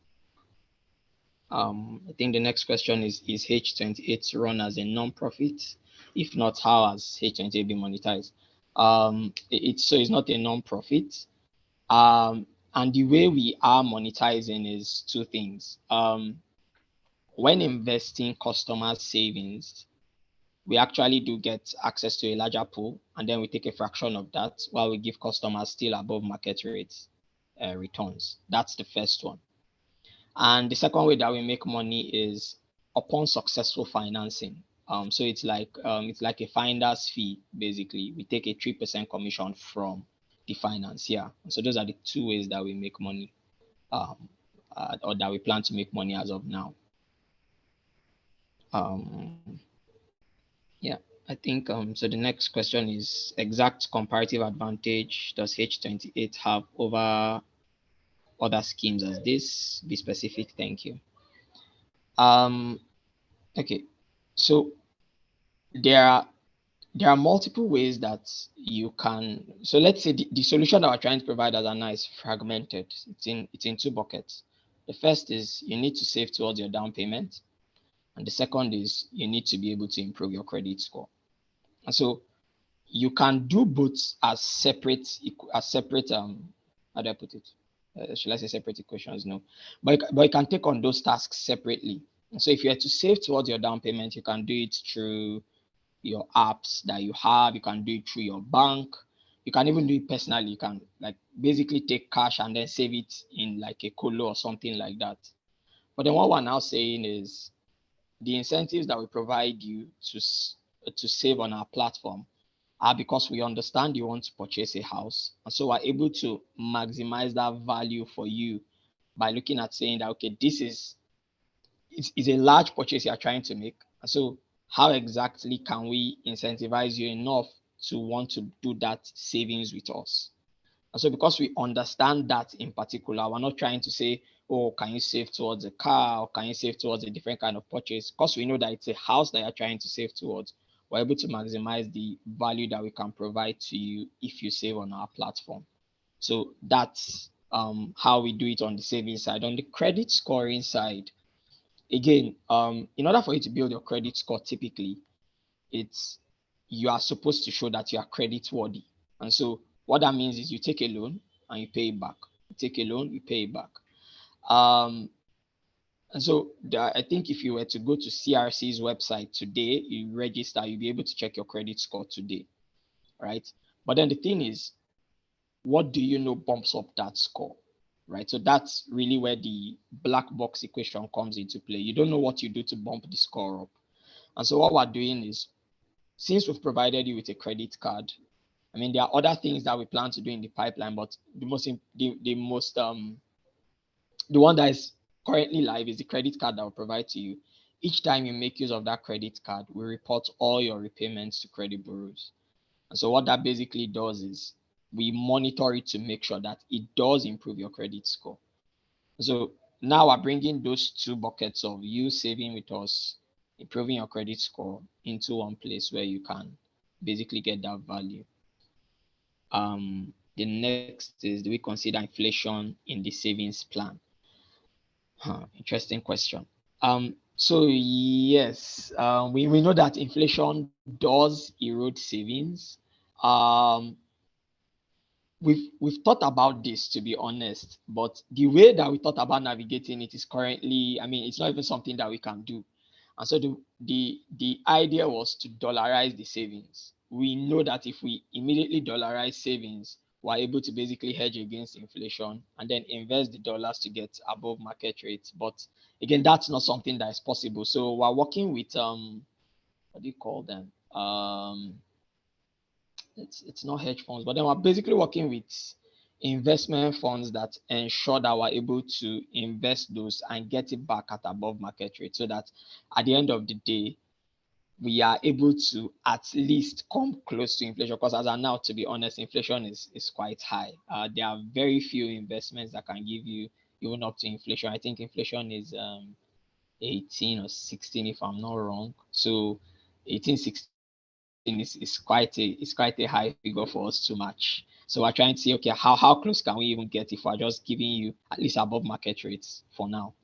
I think the next question is H28 run as a non-profit? If not, how has H28 been monetized? It's not a non-profit. And the way we are monetizing is two things. When investing customers' savings, we actually do get access to a larger pool, and then we take a fraction of that while we give customers still above market rates returns. That's the first one. And the second way that we make money is upon successful financing. So it's like a finder's fee, basically. We take a 3% commission from the financier. So those are the two ways that we make money, or that we plan to make money as of now. Yeah, I think so the next question is, exact comparative advantage does H28 have over other schemes as this? Be specific, thank you. Okay, so there are multiple ways that you can. So let's say the solution that we're trying to provide as a nice fragmented. It's in two buckets. The first is you need to save towards your down payment, and the second is you need to be able to improve your credit score. And so you can do both as separate. How do I put it? Should I say separate equations? No, but you can take on those tasks separately. And so if you are to save towards your down payment, you can do it through your apps that you have. You can do it through your bank. You can even do it personally. You can like basically take cash and then save it in like a colo or something like that. But then what we're now saying is the incentives that we provide you to save on our platform are because we understand you want to purchase a house. And so we're able to maximize that value for you by looking at saying that, okay, this is a large purchase you're trying to make. And so how exactly can we incentivize you enough to want to do that savings with us? And so because we understand that in particular, we're not trying to say, oh, can you save towards a car, or can you save towards a different kind of purchase? Because we know that it's a house that you're trying to save towards. We're able to maximize the value that we can provide to you if you save on our platform. So that's how we do it on the savings side. On the credit scoring side, again, in order for you to build your credit score, typically, you are supposed to show that you are credit worthy. And so what that means is you take a loan and you pay it back. You take a loan, you pay it back. And so I think if you were to go to CRC's website today, you register, you'll be able to check your credit score today, right? But then the thing is, what do you know bumps up that score, right? So that's really where the black box equation comes into play. You don't know what you do to bump the score up. And so what we're doing is, since we've provided you with a credit card, I mean, there are other things that we plan to do in the pipeline, but the one that is currently live is the credit card that will provide to you. Each time you make use of that credit card, we report all your repayments to credit bureaus. And so what that basically does is we monitor it to make sure that it does improve your credit score. So now we're bringing those two buckets of you saving with us, improving your credit score, into one place where you can basically get that value. The next is, do we consider inflation in the savings plan? Interesting question. So yes, we know that inflation does erode savings. We've thought about this, to be honest, but the way that we thought about navigating it is currently, I mean, it's not even something that we can do. And so the idea was to dollarize the savings. We know that if we immediately dollarize savings, we're able to basically hedge against inflation and then invest the dollars to get above market rates. But again, that's not something that is possible. So we're working with what do you call them? It's not hedge funds, but then we're basically working with investment funds that ensure that we're able to invest those and get it back at above market rate, so that at the end of the day, we are able to at least come close to inflation. Because as of now, to be honest, inflation is quite high. There are very few investments that can give you even up to inflation. I think inflation is 18 or 16, if I'm not wrong. So 18, 16 is quite a high figure for us to match. So we're trying to see, okay, how close can we even get if we're just giving you at least above market rates for now?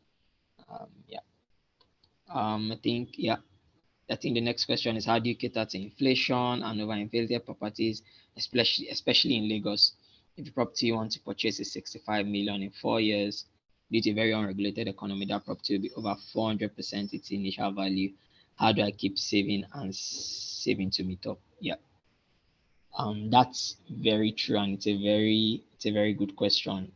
I think the next question is, how do you cater to inflation and overinflated properties, especially in Lagos? If the property you want to purchase is 65 million in 4 years, due to a very unregulated economy, that property will be over 400% its initial value. How do I keep saving to meet up? That's very true, and it's a very good question.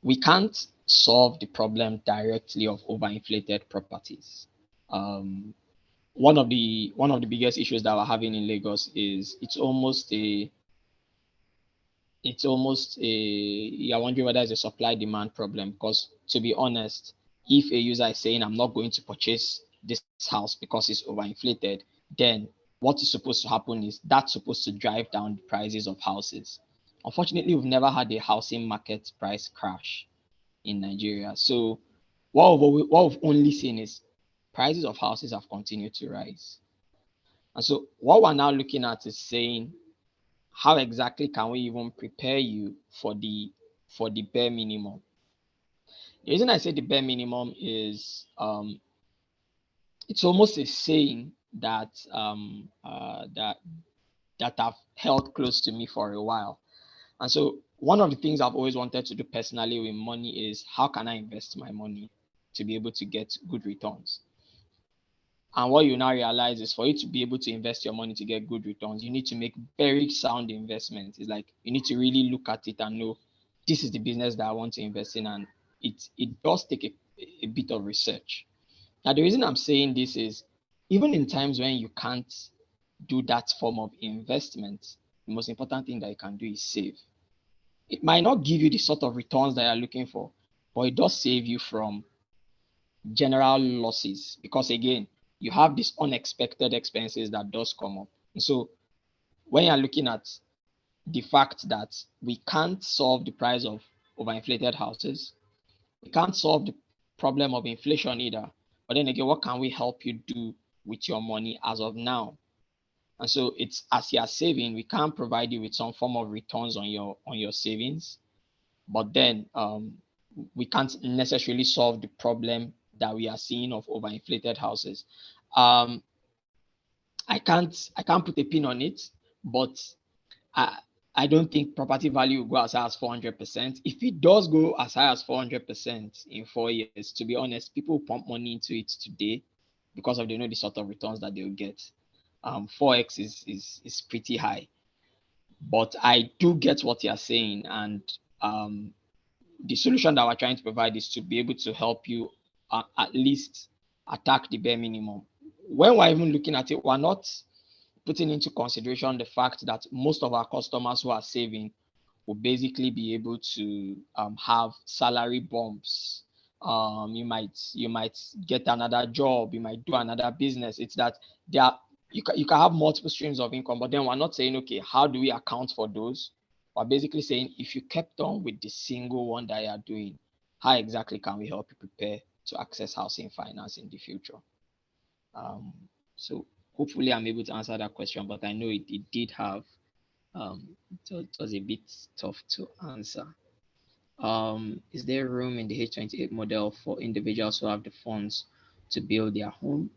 We can't solve the problem directly of overinflated properties. One of the biggest issues that we're having in Lagos is you're wondering whether it's a supply demand problem, because to be honest, if a user is saying, I'm not going to purchase this house because it's overinflated, then what is supposed to happen is that's supposed to drive down the prices of houses. Unfortunately, we've never had a housing market price crash in Nigeria. So what we've only seen is prices of houses have continued to rise. And so what we're now looking at is saying, how exactly can we even prepare you for the bare minimum? The reason I say the bare minimum is it's almost a saying that that I've held close to me for a while. And so one of the things I've always wanted to do personally with money is, how can I invest my money to be able to get good returns? And what you now realize is, for you to be able to invest your money to get good returns, you need to make very sound investments. It's like you need to really look at it and know, this is the business that I want to invest in. And it does take a bit of research. Now, the reason I'm saying this is, even in times when you can't do that form of investment, the most important thing that you can do is save. It might not give you the sort of returns that you're looking for, but it does save you from general losses, because again, you have these unexpected expenses that does come up. And so when you're looking at the fact that we can't solve the price of overinflated houses. We can't solve the problem of inflation either. But then again, what can we help you do with your money as of now? And so it's as you are saving, we can provide you with some form of returns on your savings. But then we can't necessarily solve the problem that we are seeing of overinflated houses. I can't put a pin on it, but I don't think property value will go as high as 400%. If it does go as high as 400% in 4 years, to be honest, people pump money into it today because of they know the sort of returns that they'll get. 4x is pretty high. But I do get what you're saying, and the solution that we're trying to provide is to be able to help you at least attack the bare minimum. When we're even looking at it, we're not putting into consideration the fact that most of our customers who are saving will basically be able to have salary bumps. You might get another job, you might do another business. It's that you can have multiple streams of income, but then we're not saying, okay, how do we account for those? We're basically saying, if you kept on with the single one that you are doing, how exactly can we help you prepare to access housing finance in the future? So hopefully I'm able to answer that question, but I know it did have, it was a bit tough to answer. Is there room in the H28 model for individuals who have the funds to build their home?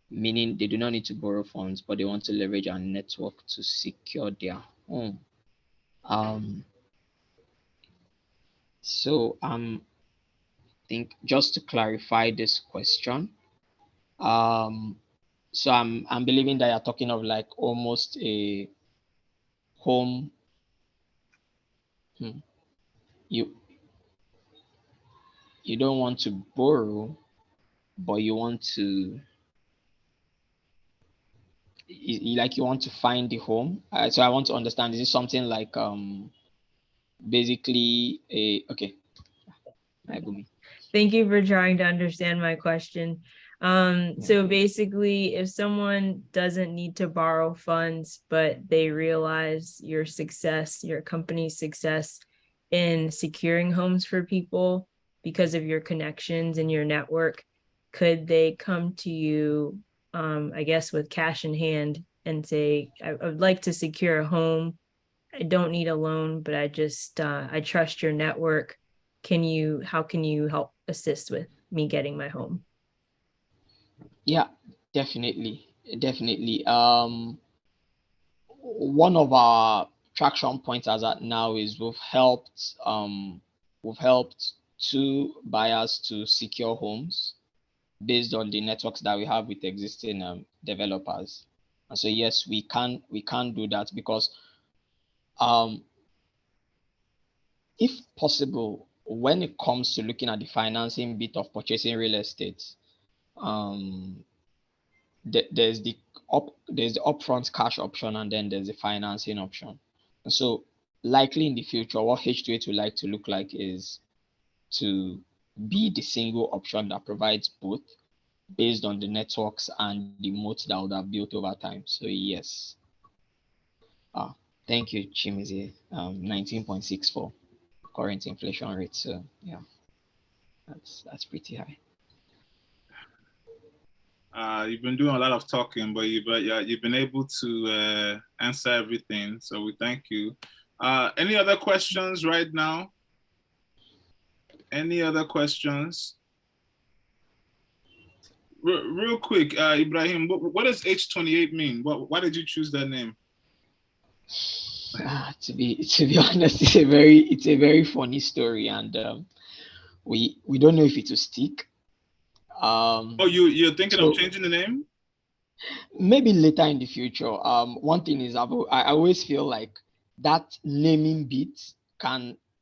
Meaning they do not need to borrow funds, but they want to leverage our network to secure their home. So I think just to clarify this question, so I'm believing that you're talking of like almost a home. You don't want to borrow, but you want to you want to find the home. So I want to understand, is it something like basically okay. Thank you for trying to understand my question. So basically, if someone doesn't need to borrow funds, but they realize your success, your company's success in securing homes for people because of your connections and your network, could they come to you, I guess, with cash in hand and say, I would like to secure a home. I don't need a loan, but I trust your network. How can you help assist with me getting my home? Yeah, definitely. One of our traction points as at now is we've helped 2 buyers to secure homes based on the networks that we have with existing developers. And so yes, we can do that because if possible, when it comes to looking at the financing bit of purchasing real estate, there's the upfront cash option, and then there's the financing option. And so likely in the future, what H28 would like to look like is to be the single option that provides both based on the networks and the moats that would have built over time. So yes. Thank you, Chimizi. 19.64 current inflation rate. So yeah, that's pretty high. You've been doing a lot of talking, but you've been able to answer everything. So we thank you. Any other questions right now? Any other questions? Real quick, Ibrahim, what does H28 mean? Why did you choose that name? To be honest, it's a very funny story, and we don't know if it will stick. You're thinking of changing the name? Maybe later in the future. One thing is I always feel like that naming bit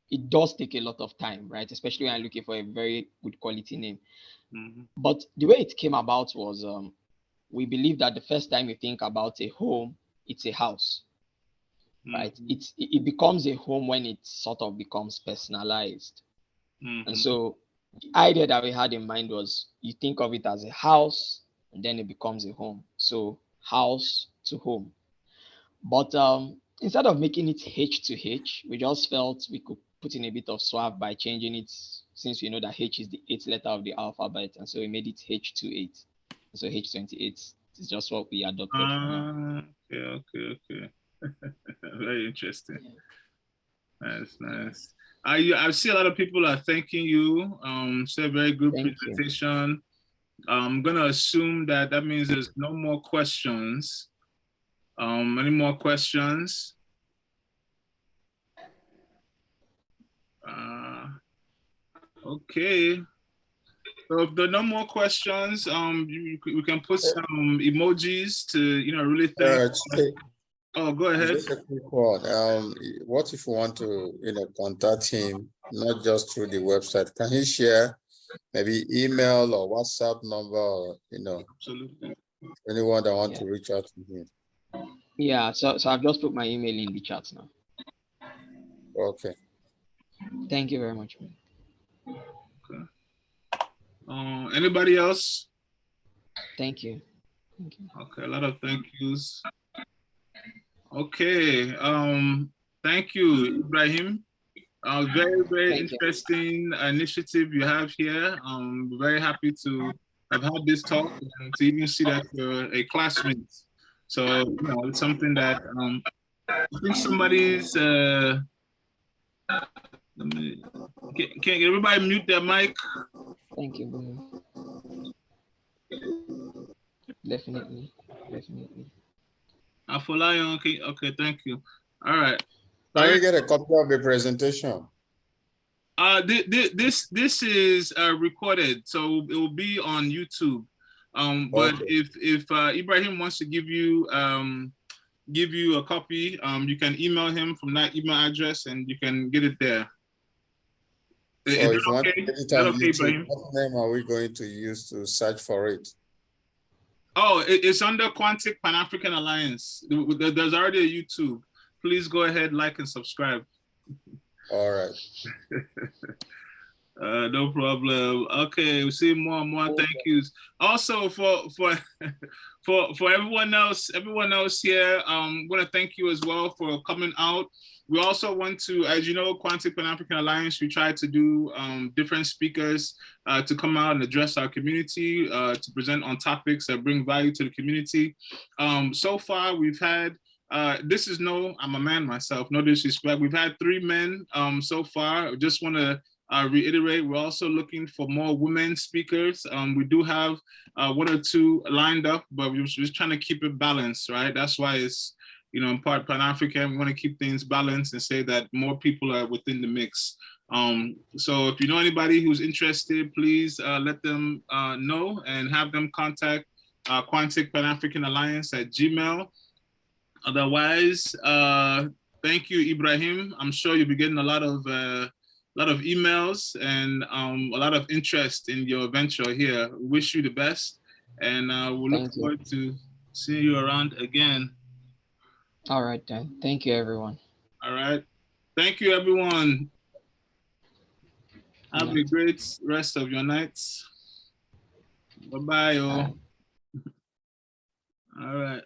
it does take a lot of time, right? Especially when I'm looking for a very good quality name. Mm-hmm. But the way it came about was we believe that the first time you think about a home, it's a house. Right? It becomes a home when it sort of becomes personalized. Mm-hmm. And so the idea that we had in mind was you think of it as a house and then it becomes a home. So house to home. But instead of making it H to H, we just felt we could put in a bit of swag by changing it, since we know that H is the 8th letter of the alphabet, and so we made it H28. So H28 is just what we adopted for now. Okay. Very interesting. Yeah. Nice. I see a lot of people are thanking you. It's a very good presentation. I'm gonna assume that means there's no more questions. Any more questions? Okay. So if there are no more questions, we can put some emojis to really thank. Oh, go ahead. Just a quick one. What if you want to contact him, not just through the website? Can he share maybe email or WhatsApp number, or Absolutely. anyone that want to reach out to him? Yeah, so I've just put my email in the chat now. Okay. Thank you very much. Okay. Anybody else? Thank you. Okay, a lot of thank yous. Okay. Thank you, Ibrahim. Very interesting initiative you have here. Very happy to have had this talk and to even see that you're a classmate. So it's something that I think somebody's. Can everybody mute their mic? Thank you. Definitely. Afolayan, okay, thank you. All right. Can you get a copy of the presentation? This is recorded, so it will be on YouTube. But okay. if Ibrahim wants to give you a copy, you can email him from that email address, and you can get it there. So if you want to get it on YouTube, what name are we going to use to search for it? Oh, it's under Quantic Pan-African Alliance. There's already a YouTube. Please go ahead, like and subscribe. All right. No problem. Okay, we see more and more thank yous. Also for everyone else here, I want to thank you as well for coming out. We also want to, as you know, Quantic Pan-African Alliance, we try to do different speakers to come out and address our community, to present on topics that bring value to the community. So far, we've had, I'm a man myself, no disrespect. We've had 3 men so far. I just want to reiterate, we're also looking for more women speakers. We do have 1 or 2 lined up, but we're just trying to keep it balanced, right? That's why it's, in part Pan-African. We want to keep things balanced and say that more people are within the mix. So if you know anybody who's interested, please let them know and have them contact Quantic Pan-African Alliance at Gmail. Otherwise, thank you, Ibrahim. I'm sure you'll be getting a lot of emails and a lot of interest in your venture here. Wish you the best, and we'll look forward to seeing you around again. All right, then. Thank you, everyone. All right. Thank you, everyone. Have a great rest of your nights. Bye-bye. All right.